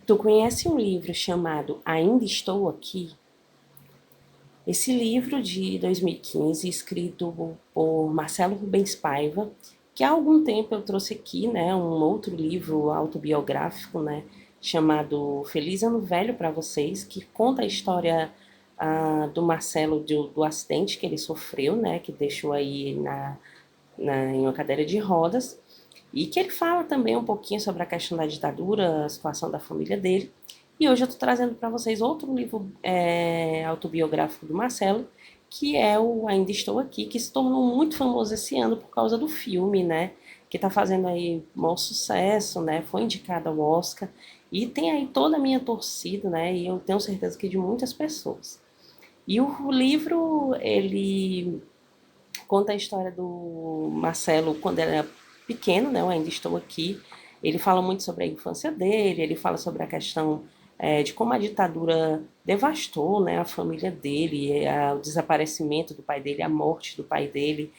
Tu conhece um livro chamado Ainda Estou Aqui? Esse livro de 2015, escrito por Marcelo Rubens Paiva, que há algum tempo eu trouxe aqui, né, um outro livro autobiográfico, né, chamado Feliz Ano Velho para vocês, que conta a história do Marcelo do acidente que ele sofreu, né, que deixou aí em uma cadeira de rodas, e que ele fala também um pouquinho sobre a questão da ditadura, a situação da família dele. E hoje eu estou trazendo para vocês outro livro autobiográfico do Marcelo, que é o Ainda Estou Aqui, que se tornou muito famoso esse ano por causa do filme, né? Que está fazendo aí um bom sucesso, né? Foi indicado ao Oscar. E tem aí toda a minha torcida, né? E eu tenho certeza que de muitas pessoas. E o livro, ele conta a história do Marcelo quando ele era pequeno, né? Eu ainda estou aqui. Ele fala muito sobre a infância dele, ele fala sobre a questão de como a ditadura devastou, né, a família dele, o desaparecimento do pai dele, a morte do pai dele,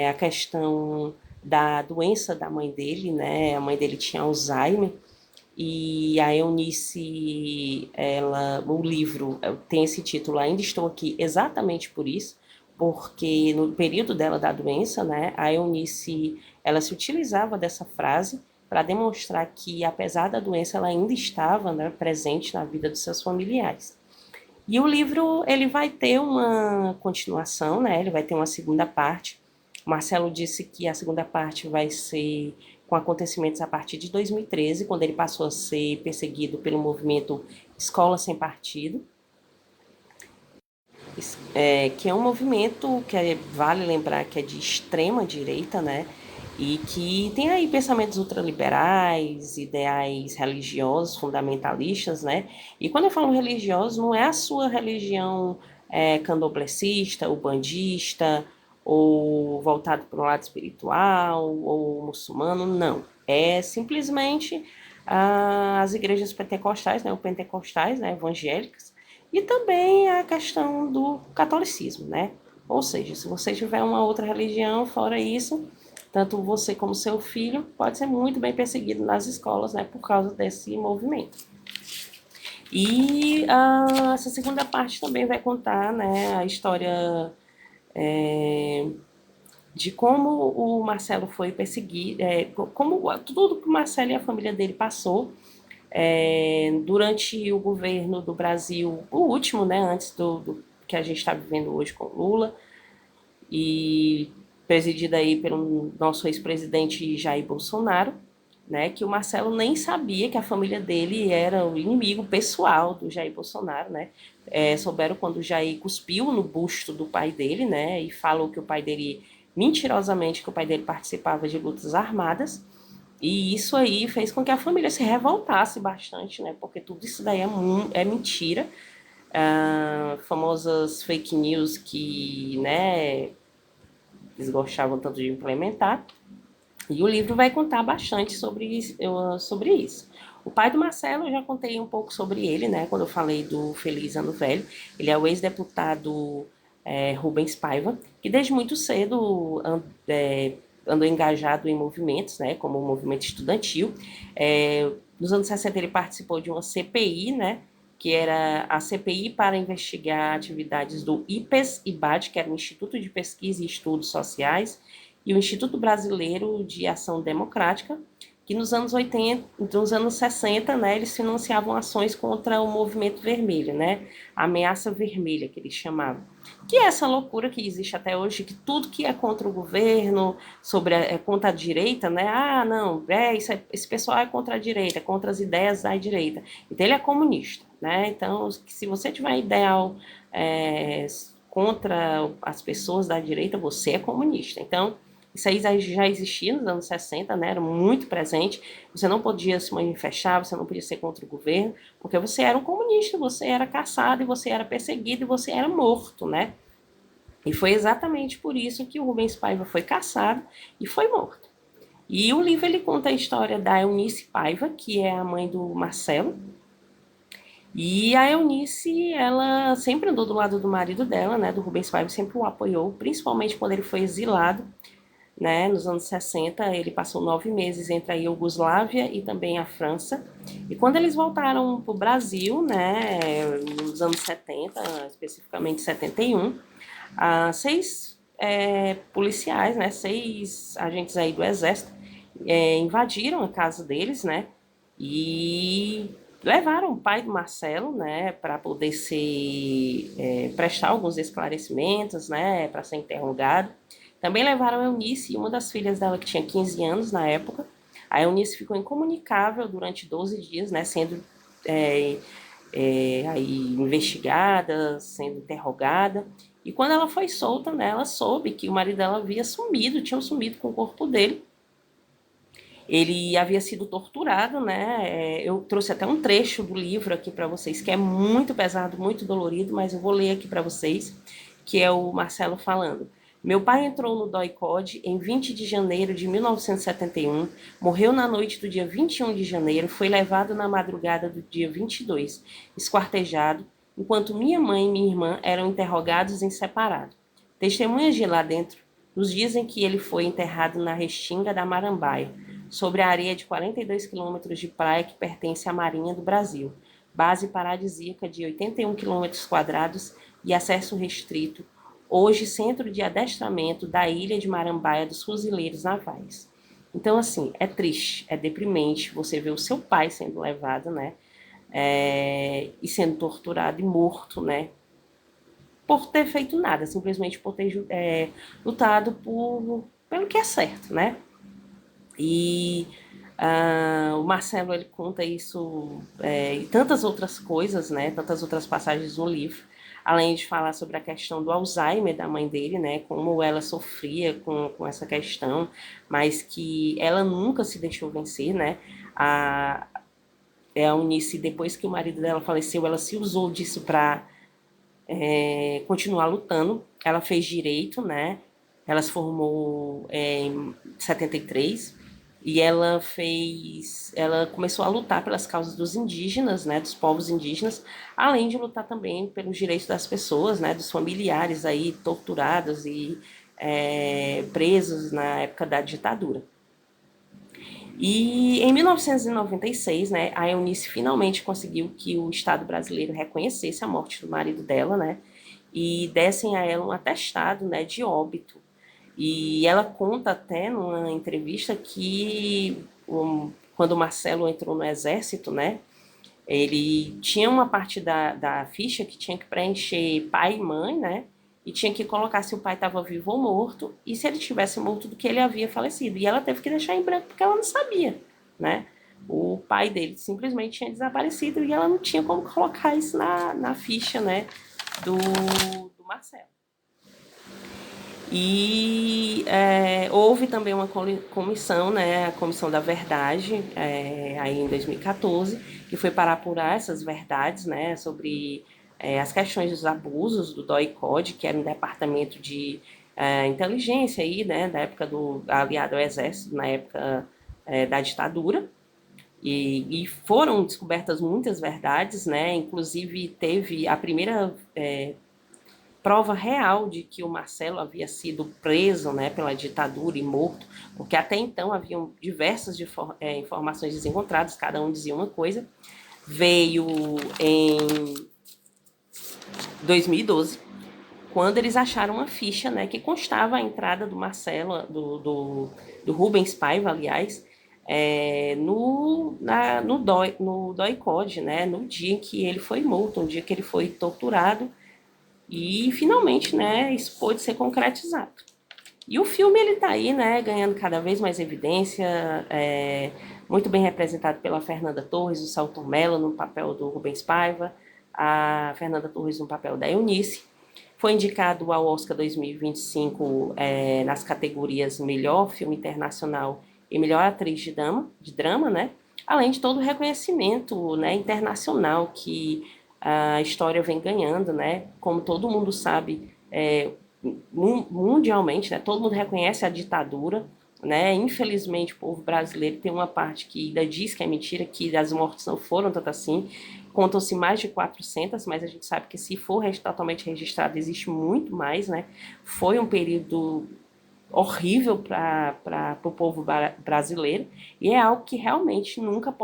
a questão da doença da mãe dele, né? A mãe dele tinha Alzheimer e a Eunice, o livro tem esse título, Ainda Estou Aqui, exatamente por isso, porque no período dela da doença, né, a Eunice, ela se utilizava dessa frase para demonstrar que, apesar da doença, ela ainda estava, né, presente na vida dos seus familiares. E o livro, ele vai ter uma continuação, né, ele vai ter uma segunda parte. O Marcelo disse que a segunda parte vai ser com acontecimentos a partir de 2013, quando ele passou a ser perseguido pelo movimento Escola Sem Partido, que é um movimento que vale lembrar que é de extrema direita, né? E que tem aí pensamentos ultraliberais, ideais religiosos, fundamentalistas, né? E quando eu falo religioso, não é a sua religião candomblessista, ubandista, ou voltado para o lado espiritual, ou muçulmano, não. É simplesmente as igrejas pentecostais, né? O pentecostais, né? Evangélicas, e também a questão do catolicismo, né? Ou seja, se você tiver uma outra religião fora isso, tanto você como seu filho pode ser muito bem perseguido nas escolas, né, por causa desse movimento. E essa segunda parte também vai contar, né, a história de como o Marcelo foi perseguido, como tudo que o Marcelo e a família dele passou durante o governo do Brasil, o último, né, antes do que a gente está vivendo hoje com Lula, e presidida aí pelo nosso ex-presidente Jair Bolsonaro, né, que o Marcelo nem sabia que a família dele era o inimigo pessoal do Jair Bolsonaro, né? Souberam quando o Jair cuspiu no busto do pai dele, né, e falou que o pai dele, mentirosamente, que o pai dele participava de lutas armadas, e isso aí fez com que a família se revoltasse bastante, né? Porque tudo isso daí é mentira. Famosas fake news que, né, eles gostavam tanto de implementar. E o livro vai contar bastante sobre isso. O pai do Marcelo, eu já contei um pouco sobre ele, né? Quando eu falei do Feliz Ano Velho. Ele é o ex-deputado Rubens Paiva, que desde muito cedo andou engajado em movimentos, né? Como o movimento estudantil. Nos anos 60 ele participou de uma CPI, né? Que era a CPI para investigar atividades do IPES-IBAD, que era o Instituto de Pesquisa e Estudos Sociais, e o Instituto Brasileiro de Ação Democrática, que nos anos 80, nos anos 60, né, eles financiavam ações contra o movimento vermelho, né, a ameaça vermelha, que eles chamavam. Que é essa loucura que existe até hoje, que tudo que é contra o governo, contra a direita, né, não, esse pessoal é contra a direita, é contra as ideias da direita, então ele é comunista, né, então se você tiver ideal contra as pessoas da direita, você é comunista, então isso aí já existia nos anos 60, né? Era muito presente. Você não podia se manifestar, você não podia ser contra o governo, porque você era um comunista, você era caçado, e você era perseguido, e você era morto, né? E foi exatamente por isso que o Rubens Paiva foi caçado e foi morto. E o livro ele conta a história da Eunice Paiva, que é a mãe do Marcelo. E a Eunice, ela sempre andou do lado do marido dela, né? Do Rubens Paiva, sempre o apoiou, principalmente quando ele foi exilado né? Nos anos 60, ele passou 9 meses entre a Iugoslávia e também a França. E quando eles voltaram para o Brasil, né, nos anos 70, especificamente 71, seis policiais, né, seis agentes aí do Exército, invadiram a casa deles, né, e levaram o pai do Marcelo, né, para poder prestar alguns esclarecimentos, né, para ser interrogado. Também levaram a Eunice, uma das filhas dela que tinha 15 anos na época. A Eunice ficou incomunicável durante 12 dias, né, sendo aí investigada, sendo interrogada. E quando ela foi solta, né, ela soube que o marido dela havia sumido, tinha sumido com o corpo dele. Ele havia sido torturado, né? Eu trouxe até um trecho do livro aqui para vocês, que é muito pesado, muito dolorido, mas eu vou ler aqui para vocês, que é o Marcelo falando. Meu pai entrou no DOI-CODE em 20 de janeiro de 1971, morreu na noite do dia 21 de janeiro, foi levado na madrugada do dia 22, esquartejado, enquanto minha mãe e minha irmã eram interrogados em separado. Testemunhas de lá dentro nos dizem que ele foi enterrado na Restinga da Marambaia, sobre a areia de 42 quilômetros de praia que pertence à Marinha do Brasil, base paradisíaca de 81 quilômetros quadrados e acesso restrito, hoje centro de adestramento da ilha de Marambaia dos Fuzileiros Navais. Então, assim, é triste, é deprimente você ver o seu pai sendo levado, né, e sendo torturado e morto, né, por ter feito nada, simplesmente por ter lutado pelo que é certo, né? E o Marcelo ele conta isso e tantas outras coisas, né? Tantas outras passagens no livro, além de falar sobre a questão do Alzheimer da mãe dele, né? Como ela sofria com essa questão, mas que ela nunca se deixou vencer, né? A, a Eunice, depois que o marido dela faleceu, ela se usou disso para continuar lutando. Ela fez direito, né? Ela se formou em 73 e ela começou a lutar pelas causas dos indígenas, né, dos povos indígenas, além de lutar também pelos direitos das pessoas, né, dos familiares aí torturados e presos na época da ditadura. E em 1996, né, a Eunice finalmente conseguiu que o Estado brasileiro reconhecesse a morte do marido dela, né, e dessem a ela um atestado, né, de óbito. E ela conta até numa entrevista que quando o Marcelo entrou no exército, né, ele tinha uma parte da ficha que tinha que preencher pai e mãe, né, e tinha que colocar se o pai estava vivo ou morto, e se ele tivesse morto, do que ele havia falecido. E ela teve que deixar em branco porque ela não sabia, né? O pai dele simplesmente tinha desaparecido e ela não tinha como colocar isso na ficha, né, do Marcelo. E houve também uma comissão, né, a Comissão da Verdade, aí em 2014, que foi para apurar essas verdades, né, sobre as questões dos abusos do DOI-CODE, que era um departamento de inteligência aí, né, da época aliado ao Exército, na época da ditadura. E foram descobertas muitas verdades, né, inclusive teve a primeira prova real de que o Marcelo havia sido preso, né, pela ditadura e morto, porque até então haviam diversas informações desencontradas, cada um dizia uma coisa. Veio em 2012, quando eles acharam uma ficha, né, que constava a entrada do Marcelo, do Rubens Paiva, aliás, no DOI-CODE, né, no dia em que ele foi morto, no dia que ele foi torturado. E finalmente, né, isso pôde ser concretizado. E o filme ele tá aí, né, ganhando cada vez mais evidência, muito bem representado pela Fernanda Torres, o Selton Mello no papel do Rubens Paiva, a Fernanda Torres no papel da Eunice. Foi indicado ao Oscar 2025 nas categorias Melhor Filme Internacional e Melhor Atriz de Drama, né? Além de todo o reconhecimento, né, internacional que a história vem ganhando, né? Como todo mundo sabe, mundialmente, né? Todo mundo reconhece a ditadura, né? Infelizmente, o povo brasileiro tem uma parte que ainda diz que é mentira, que as mortes não foram tanto assim. Contam-se mais de 400, mas a gente sabe que se for totalmente registrado, existe muito mais, né? Foi um período horrível para o povo brasileiro, e é algo que realmente nunca pode